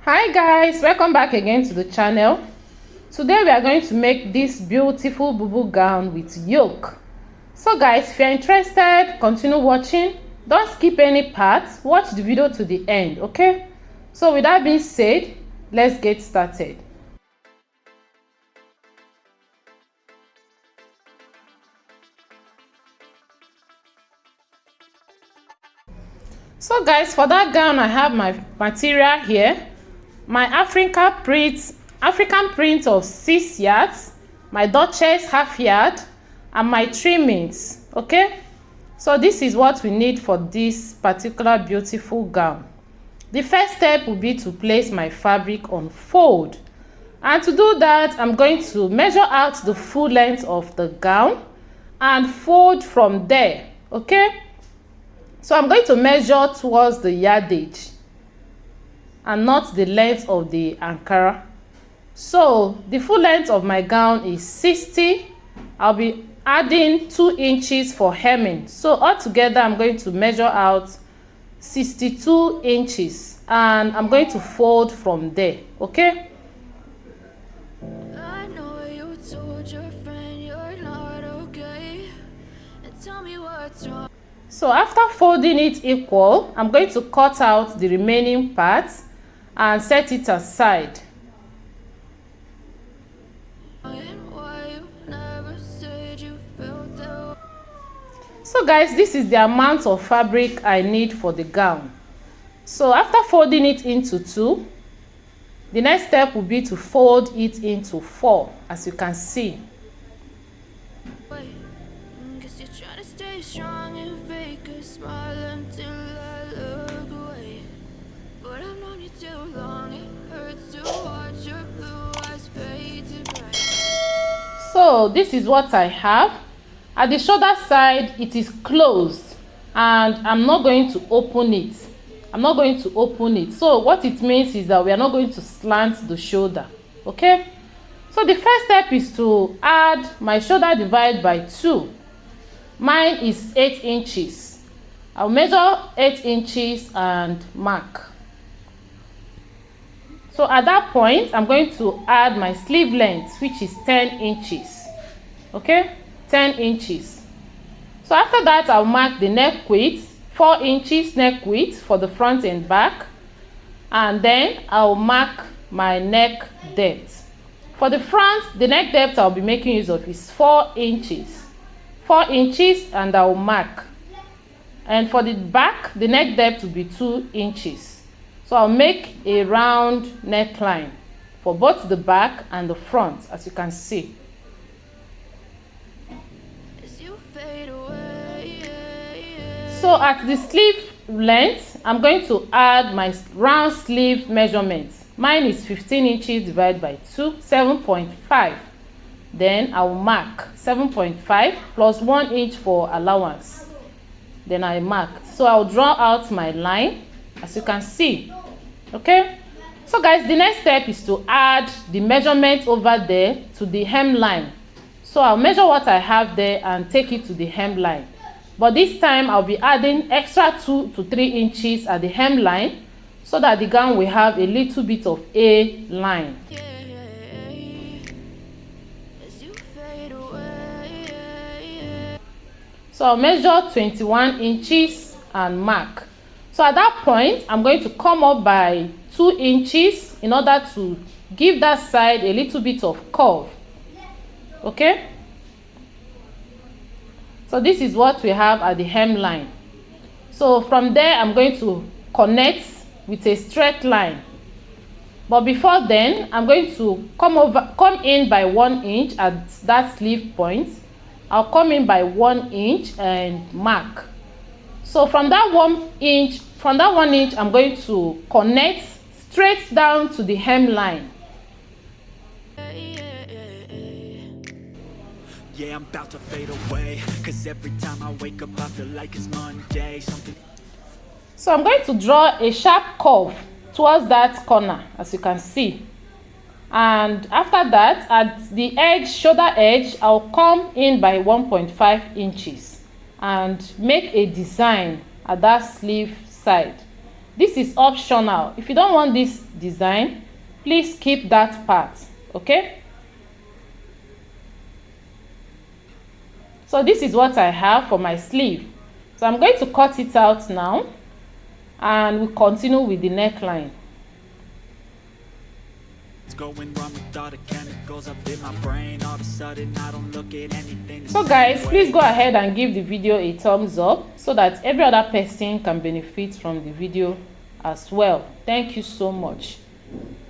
Hi guys, welcome back again to the channel. Today we are going to make this beautiful bubu gown with yoke. So guys, if you're interested, continue watching. Don't skip any parts. Watch the video to the end, okay? So with that being said, let's get started. So guys, for that gown I have my material here. My African print of 6 yards, my Duchess half yard, and my trimmings. Okay, so this is what we need for this particular beautiful gown. The first step will be to place my fabric on fold, and to do that I'm going to measure out the full length of the gown and fold from there. Okay, so I'm going to measure towards the yardage and not the length of the Ankara. So the full length of my gown is 60. I'll be adding 2 inches for hemming. So altogether I'm going to measure out 62 inches and I'm going to fold from there. Okay, I know you told your friend you're not okay, and tell me what's wrong. so after folding it equal, I'm going to cut out the remaining parts and set it aside. So guys, this is the amount of fabric I need for the gown. So after folding it into 2, the next step will be to fold it into 4, as you can see. So this is what I have. At the shoulder side it is closed and I'm not going to open it. So what it means is that we are not going to slant the shoulder. Okay, so the first step is to add my shoulder divide by 2. Mine is 8 inches. I'll measure 8 inches and mark. So at that point I'm going to add my sleeve length, which is 10 inches. Okay, 10 inches. So after that I'll mark the neck width, 4 inches neck width for the front and back, and then I'll mark my neck depth. For the front, the neck depth I'll be making use of is 4 inches. 4 inches, and I'll mark. And for the back, the neck depth will be 2 inches. So I'll make a round neckline for both the back and the front, as you can see. So at the sleeve length, I'm going to add my round sleeve measurements. Mine is 15 inches divided by 2, 7.5. Then I will mark 7.5 plus 1 inch for allowance. Then I mark. So I'll draw out my line, as you can see. Okay, so guys, the next step is to add the measurement over there to the hemline. So I'll measure what I have there and take it to the hemline. But this time I'll be adding extra 2 to 3 inches at the hemline so that the gown will have a little bit of a line. So I'll measure 21 inches and mark. So at that point I'm going to come up by 2 inches in order to give that side a little bit of curve. Okay, so this is what we have at the hemline. So from there I'm going to connect with a straight line, but before then I'm going to come in by 1 inch at that sleeve point. I'll come in by 1 inch and mark. So from that 1 inch I'm going to connect straight down to the hemline. Yeah, I'm about to fade away, 'cause every time I wake up I feel like it's Monday. So I'm going to draw a sharp curve towards that corner, as you can see. And after that, at the edge, shoulder edge, I'll come in by 1.5 inches and make a design at that sleeve side. This is optional. If you don't want this design, please keep that part, okay? So this is what I have for my sleeve. So I'm going to cut it out now, and we'll continue with the neckline. So guys, please go ahead and give the video a thumbs up so that every other person can benefit from the video as well. Thank you so much.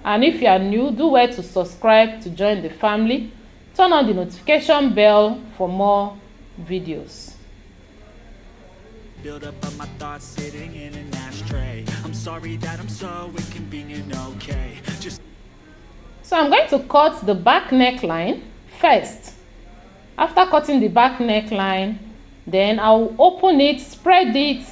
And if you are new, do well to subscribe to join the family. Turn on the notification bell for more videos. Build up of my thoughts sitting in an ashtray. I'm sorry that I'm so inconvenient, okay? So I'm going to cut the back neckline first. After cutting the back neckline, then I'll open it, spread it.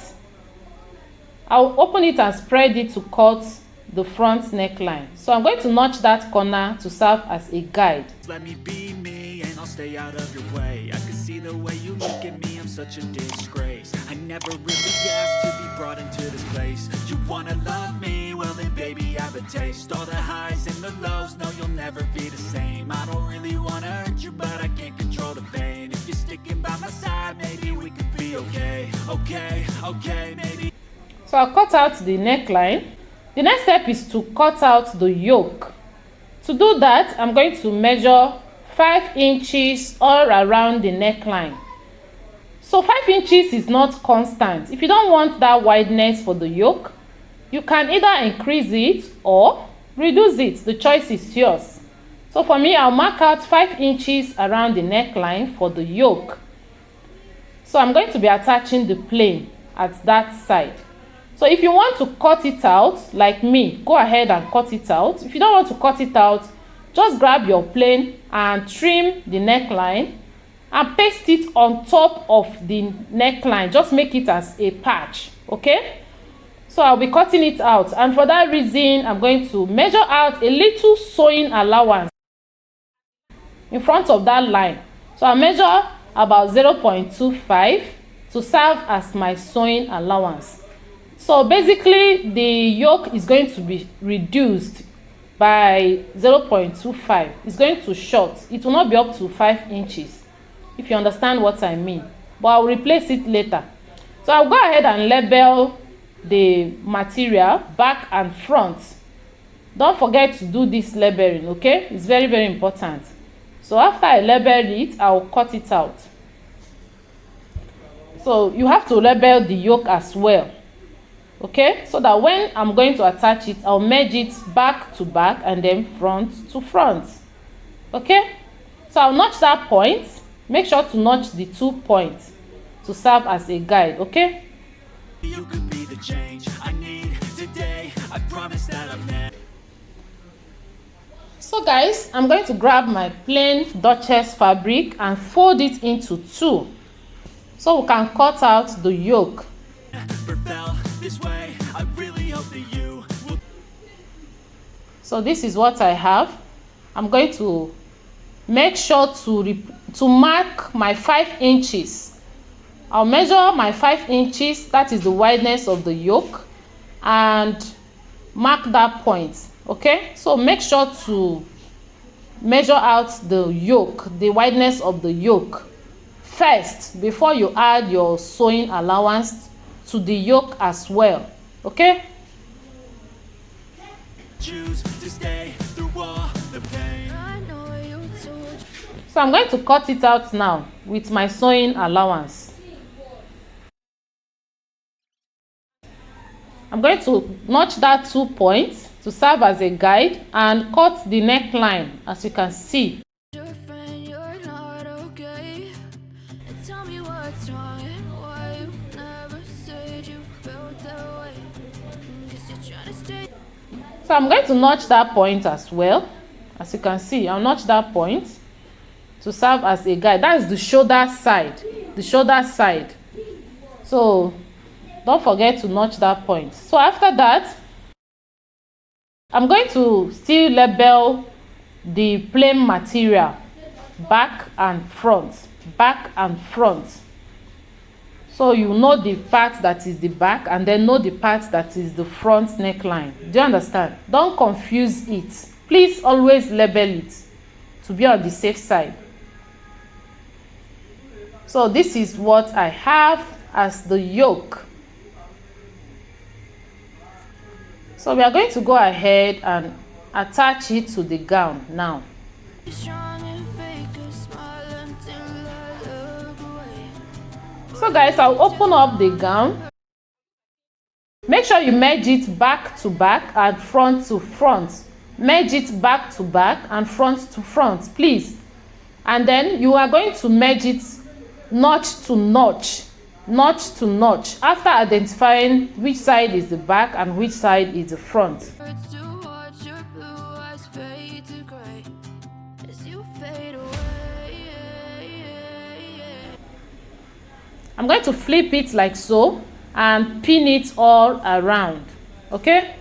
I'll open it and spread it to cut the front neckline. So I'm going to notch that corner to serve as a guide. Let me be me and I'll stay out of your way. I can see the way you look at me, I'm such a disgrace. I never really asked to be brought into this place. You wanna love me? Well then baby, have a taste. All the highs and the lows, no you'll never be the same. I don't really wanna hurt you, but I can't control the pain. If you're sticking by my side, maybe we could be okay. Okay, maybe. So I'll cut out the neckline. The next step is to cut out the yoke. To do that, I'm going to measure 5 inches all around the neckline. So 5 inches is not constant. If you don't want that wideness for the yoke, you can either increase it or reduce it. The choice is yours. So for me, I'll mark out 5 inches around the neckline for the yoke. So I'm going to be attaching the plain at that side. So if you want to cut it out, like me, go ahead and cut it out. If you don't want to cut it out, just grab your plain and trim the neckline and paste it on top of the neckline. Just make it as a patch, okay? So I'll be cutting it out, and for that reason, I'm going to measure out a little sewing allowance in front of that line. So I'll measure about 0.25 to serve as my sewing allowance. So basically, the yoke is going to be reduced by 0.25. It's going to short. It will not be up to 5 inches, if you understand what I mean. But I'll replace it later. So I'll go ahead and label the material back and front. Don't forget to do this labeling, okay? It's very, very important. So after I label it, I'll cut it out. So you have to label the yoke as well. Okay, so that when I'm going to attach it, I'll merge it back to back and then front to front. Okay, so I'll notch that point. Make sure to notch the 2 points to serve as a guide. Okay, You could be the change I need today. I promise that I've never. so guys, I'm going to grab my plain Duchess fabric and fold it into 2 so we can cut out the yoke. This way, I really hope that you will. So this is what I have. I'm going to make sure to mark my 5 inches. I'll measure my 5 inches, that is the wideness of the yoke, and mark that point. Okay, so make sure to measure out the yoke, the wideness of the yoke first before you add your sewing allowance to the yoke as well. Okay, Choose to stay through all the pain. I know you told so I'm going to cut it out now with my sewing allowance. I'm going to notch that 2 points to serve as a guide and cut the neckline, as you can see. your friend you're not okay. And tell me what's wrong and why you never said you felt that way. Guess you're trying to stay. So I'm going to notch that point as well. As you can see, I'll notch that point to serve as a guide. That is the shoulder side. The shoulder side. So don't forget to notch that point. So after that, I'm going to still label the plain material back and front. Back and front. So you know the part that is the back and then know the part that is the front neckline. Do you understand? Don't confuse it. Please always label it to be on the safe side. So this is what I have as the yoke. So we are going to go ahead and attach it to the gown now. So guys, I'll open up the gown. Make sure you merge it back to back and front to front. Merge it back to back and front to front, please. And then you are going to merge it notch to notch, notch to notch, after identifying which side is the back and which side is the front. I'm going to flip it like so and pin it all around, okay?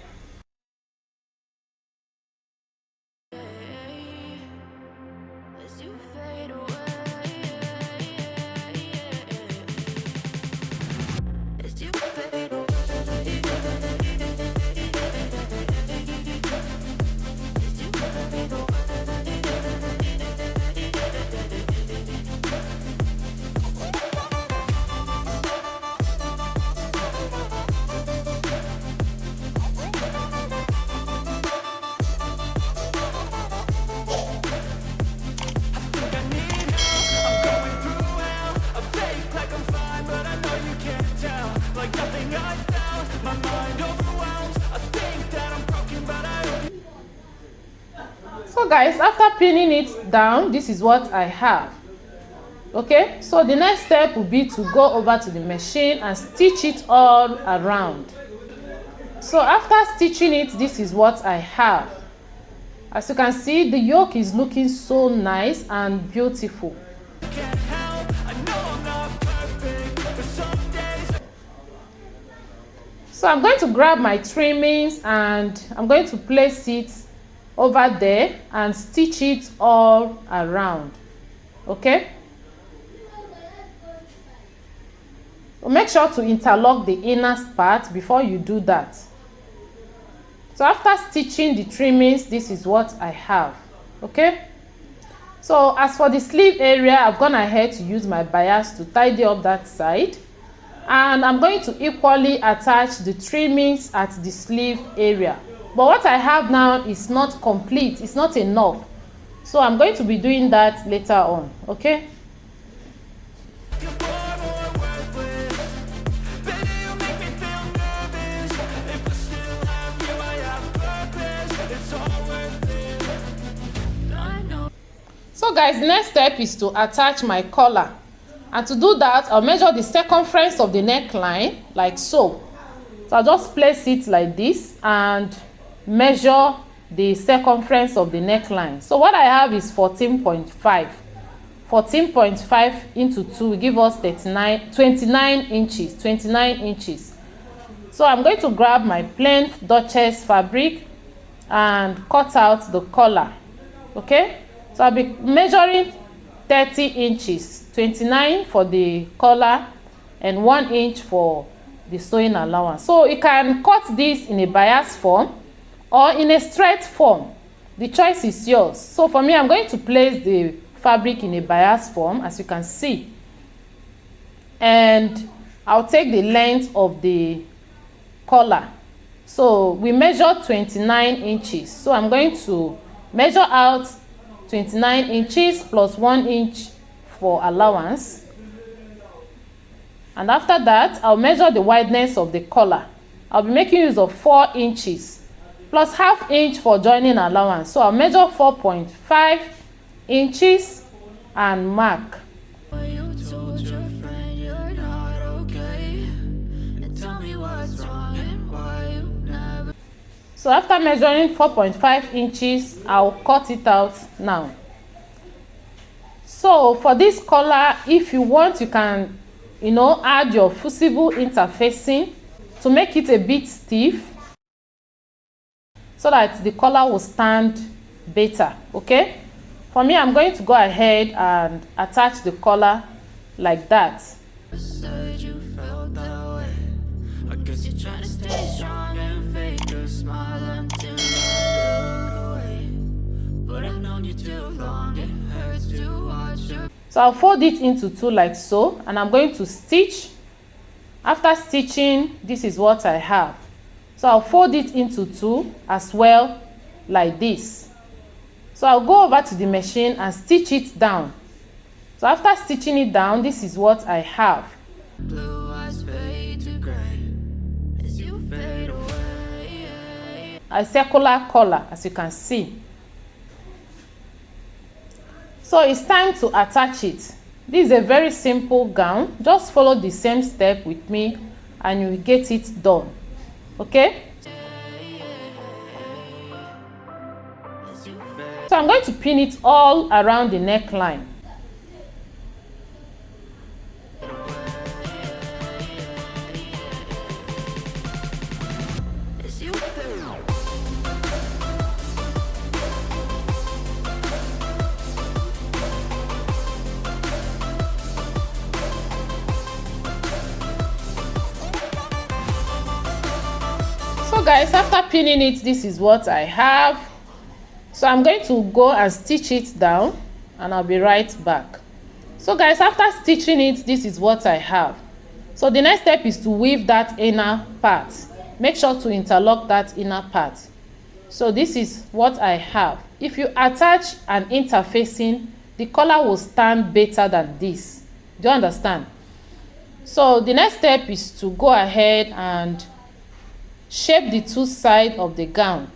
So guys, after pinning it down, this is what I have. Okay, so the next step will be to go over to the machine and stitch it all around. So after stitching it, this is what I have. As you can see, the yoke is looking so nice and beautiful. So I'm going to grab my trimmings and I'm going to place it over there and stitch it all around. Okay, so make sure to interlock the inner part before you do that. So after stitching the trimmings, this is what I have. Okay, so as for the sleeve area, I've gone ahead to use my bias to tidy up that side, and I'm going to equally attach the trimmings at the sleeve area. But what I have now is not complete, it's not enough. So I'm going to be doing that later on, okay? So guys, the next step is to attach my collar. And to do that, I'll measure the circumference of the neckline like so. So I'll just place it like this and measure the circumference of the neckline. So what I have is 14.5. 14.5 into 2 will give us 29 inches. 29 inches. So I'm going to grab my plain Duchess fabric and cut out the collar. Okay, so I'll be measuring 30 inches, 29 for the collar and 1 inch for the sewing allowance. So you can cut this in a bias form or in a straight form. The choice is yours. So for me, I'm going to place the fabric in a bias form, as you can see, and I'll take the length of the collar. So we measure 29 inches. So I'm going to measure out 29 inches plus 1 inch for allowance. And after that, I'll measure the wideness of the collar. I'll be making use of 4 inches plus ½ inch for joining allowance. So I'll measure 4.5 inches and mark. So after measuring 4.5 inches, I'll cut it out now. So for this collar, if you want, you can, add your fusible interfacing to make it a bit stiff, so that the collar will stand better. Okay, for me, I'm going to go ahead and attach the collar like that. Guess you're trying to stay strong and fake a smile until I look away. But I've known you too long, it hurts to watch you. So I'll fold it into two like so, and I'm going to stitch. After stitching, this is what I have. So I'll fold it into two as well, like this. So I'll go over to the machine and stitch it down. So after stitching it down, this is what I have. Blue eyes fade to gray as you fade away. A circular collar, as you can see. So it's time to attach it. This is a very simple gown. Just follow the same step with me and you will get it done. Okay? So I'm going to pin it all around the neckline. So guys, after pinning it, this is what I have. So I'm going to go and stitch it down and I'll be right back. So guys, after stitching it, this is what I have. So the next step is to weave that inner part. Make sure to interlock that inner part. So this is what I have. If you attach an interfacing, the collar will stand better than this. Do you understand? So the next step is to go ahead and shape the two sides of the gown.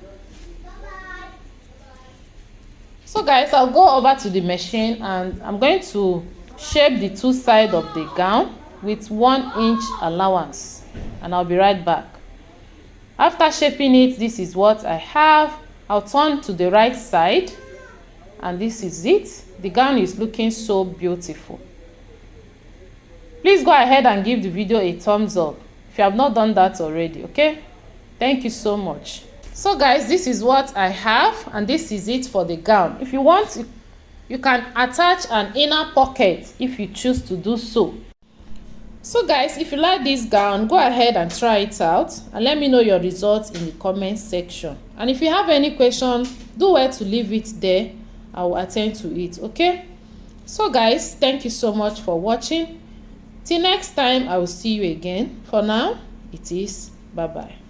So guys, I'll go over to the machine and I'm going to shape the two sides of the gown with 1 inch allowance, and I'll be right back. After shaping it, this is what I have. I'll turn to the right side and this is it. The gown is looking so beautiful. Please go ahead and give the video a thumbs up if you have not done that already. Okay, thank you so much. So guys, this is what I have and this is it for the gown. If you want, you can attach an inner pocket if you choose to do so. So guys, if you like this gown, go ahead and try it out and let me know your results in the comment section. And if you have any question, do well to leave it there. I will attend to it. Okay, so guys, thank you so much for watching. Till next time, I will see you again. For now, it is bye bye.